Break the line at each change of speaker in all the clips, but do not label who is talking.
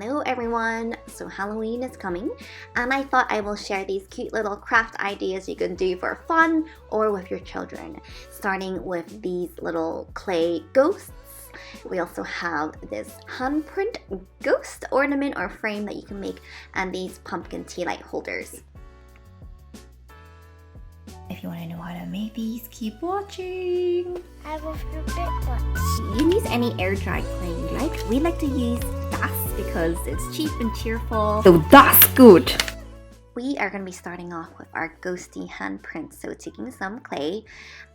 Hello everyone! So Halloween is coming and I thought I will share these cute little craft ideas you can do for fun or with your children. Starting with these little clay ghosts. We also have this handprint ghost ornament or frame that you can make and these pumpkin tea light holders. If you want to know how to make these, keep watching!
I will flip it once.
You can use any air dried clay you like. We like to use das because it's cheap and cheerful.
So that's good!
We are going to be starting off with our ghosty handprint. So taking some clay,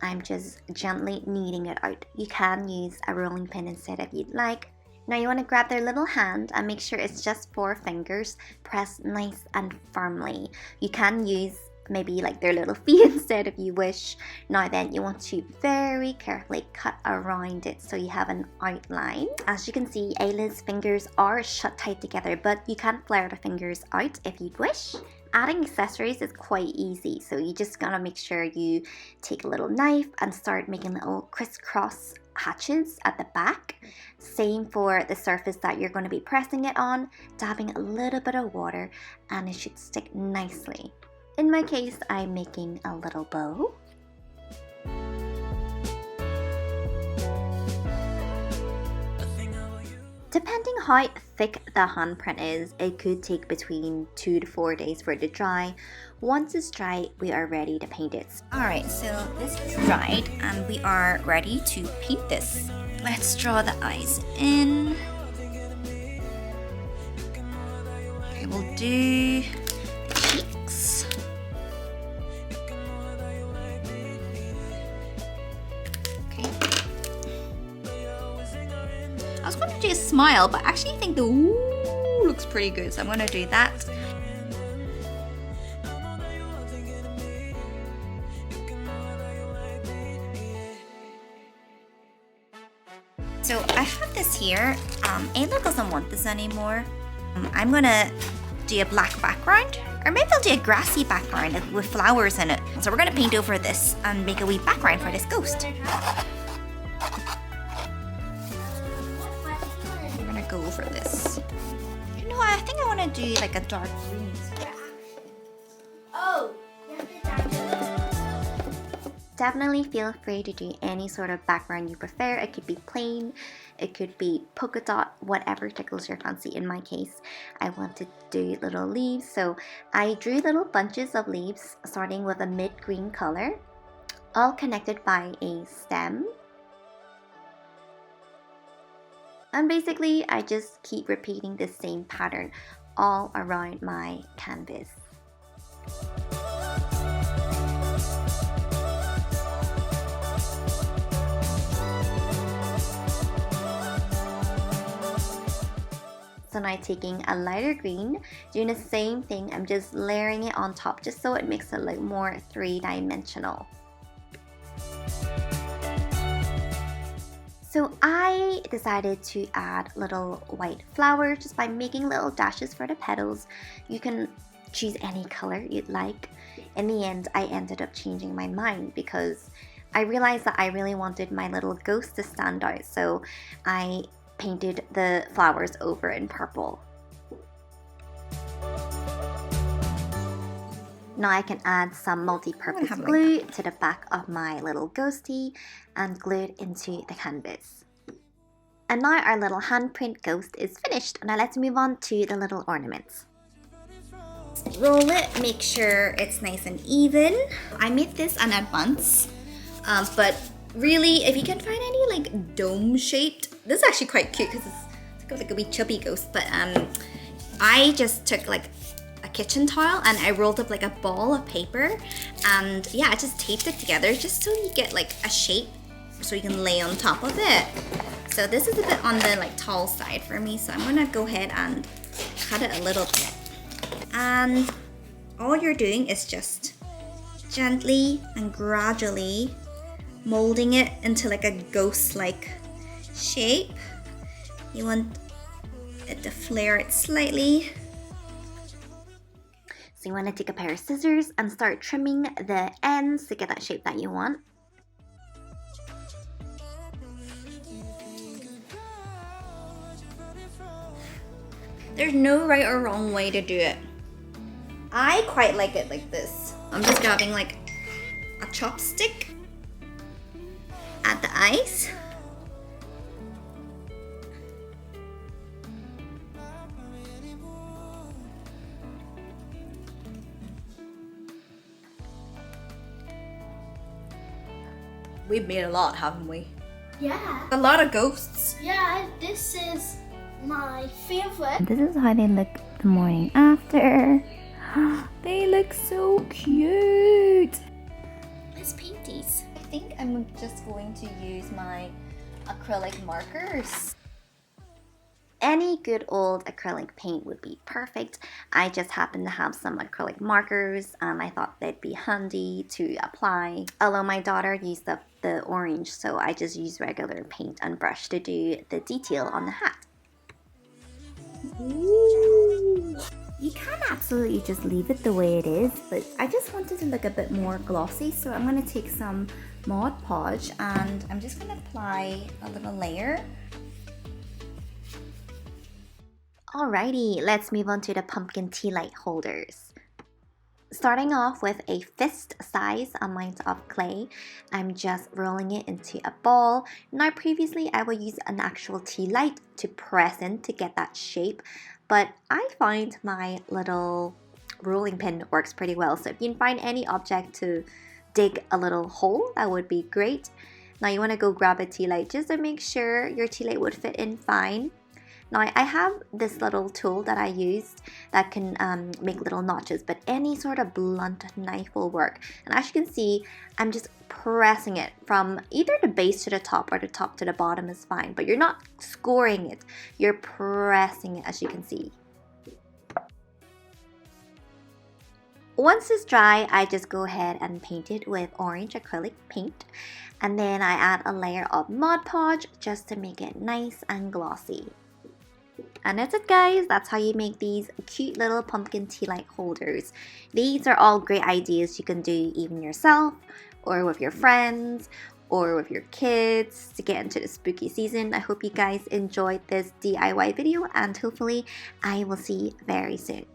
I'm just gently kneading it out. You can use a rolling pin instead if you'd like. Now you want to grab their little hand and make sure it's just 4 fingers. Press nice and firmly. You can use maybe like their little feet instead if you wish. Now then you want to very carefully cut around it so you have an outline. As you can see, Ayla's fingers are shut tight together, but you can flare the fingers out if you'd wish. Adding accessories is quite easy, so you just gotta make sure you take a little knife and start making little crisscross hatches at the back. Same for the surface that you're going to be pressing it on, dabbing a little bit of water and it should stick nicely. In my case, I'm making a little bow. Depending how thick the handprint is, it could take between 2 to 4 days for it to dry. Once it's dry, we are ready to paint it. Alright, so this is dried and we are ready to paint this. Let's draw the eyes in. Okay, we'll do the cheeks. I was going to do a smile, but I actually think the ooh looks pretty good, so I'm going to do that. So I have this here. Ayla doesn't want this anymore. I'm going to do a black background, or maybe I'll do a grassy background with flowers in it. So we're going to paint over this and make a wee background for this ghost. Go over this. You know, I think I want to do like a dark green.
Oh!
Definitely feel free to do any sort of background you prefer. It could be plain, it could be polka dot, whatever tickles your fancy. In my case, I wanted to do little leaves, so I drew little bunches of leaves starting with a mid-green color, all connected by a stem. And basically, I just keep repeating the same pattern all around my canvas. So now taking a lighter green, doing the same thing, I'm just layering it on top just so it makes it look more three-dimensional. So I decided to add little white flowers just by making little dashes for the petals. You can choose any color you'd like. In the end, I ended up changing my mind because I realized that I really wanted my little ghost to stand out. So I painted the flowers over in purple. Now I can add some multi-purpose glue to the back of my little ghosty and glue it into the canvas. And now our little handprint ghost is finished. Now let's move on to the little ornaments. Roll it, make sure it's nice and even. I made this in advance, but really if you can find any like dome shaped, this is actually quite cute because it's like a wee chubby ghost, but I just took like a kitchen towel and I rolled up like a ball of paper and yeah, I just taped it together just so you get like a shape so you can lay on top of it. So this is a bit on the like tall side for me, so I'm gonna go ahead and cut it a little bit. And all you're doing is just gently and gradually molding it into like a ghost-like shape. You want it to flare it slightly. So you want to take a pair of scissors and start trimming the ends to get that shape that you want. There's no right or wrong way to do it. I quite like it like this. I'm just grabbing like a chopstick, add the ice. We've made a lot, haven't we?
Yeah.
A lot of ghosts.
Yeah, this is my favorite.
This is how they look the morning after. They look so cute.
Let's paint these. I think I'm just going to use my acrylic markers. Any good old acrylic paint would be perfect. I just happen to have some acrylic markers and I thought they'd be handy to apply. Although my daughter used the orange, so I just use regular paint and brush to do the detail on the hat.
Ooh. You can absolutely just leave it the way it is, but I just wanted to look a bit more glossy, so I'm going to take some Mod Podge and I'm just going to apply a little layer.
Alrighty, let's move on to the pumpkin tea light holders. Starting off with a fist size amount of clay, I'm just rolling it into a ball. Now previously I would use an actual tea light to press in to get that shape, but I find my little rolling pin works pretty well. So if you can find any object to dig a little hole, that would be great. Now you want to go grab a tea light just to make sure your tea light would fit in fine. Now I have this little tool that I used that can make little notches, but any sort of blunt knife will work. And as you can see, I'm just pressing it from either the base to the top or the top to the bottom is fine, but you're not scoring it, you're pressing it as you can see. Once it's dry, I just go ahead and paint it with orange acrylic paint. And then I add a layer of Mod Podge just to make it nice and glossy. And that's it guys, that's how you make these cute little pumpkin tea light holders. These are all great ideas you can do even yourself or with your friends or with your kids to get into the spooky season. I hope you guys enjoyed this DIY video and hopefully I will see you very soon.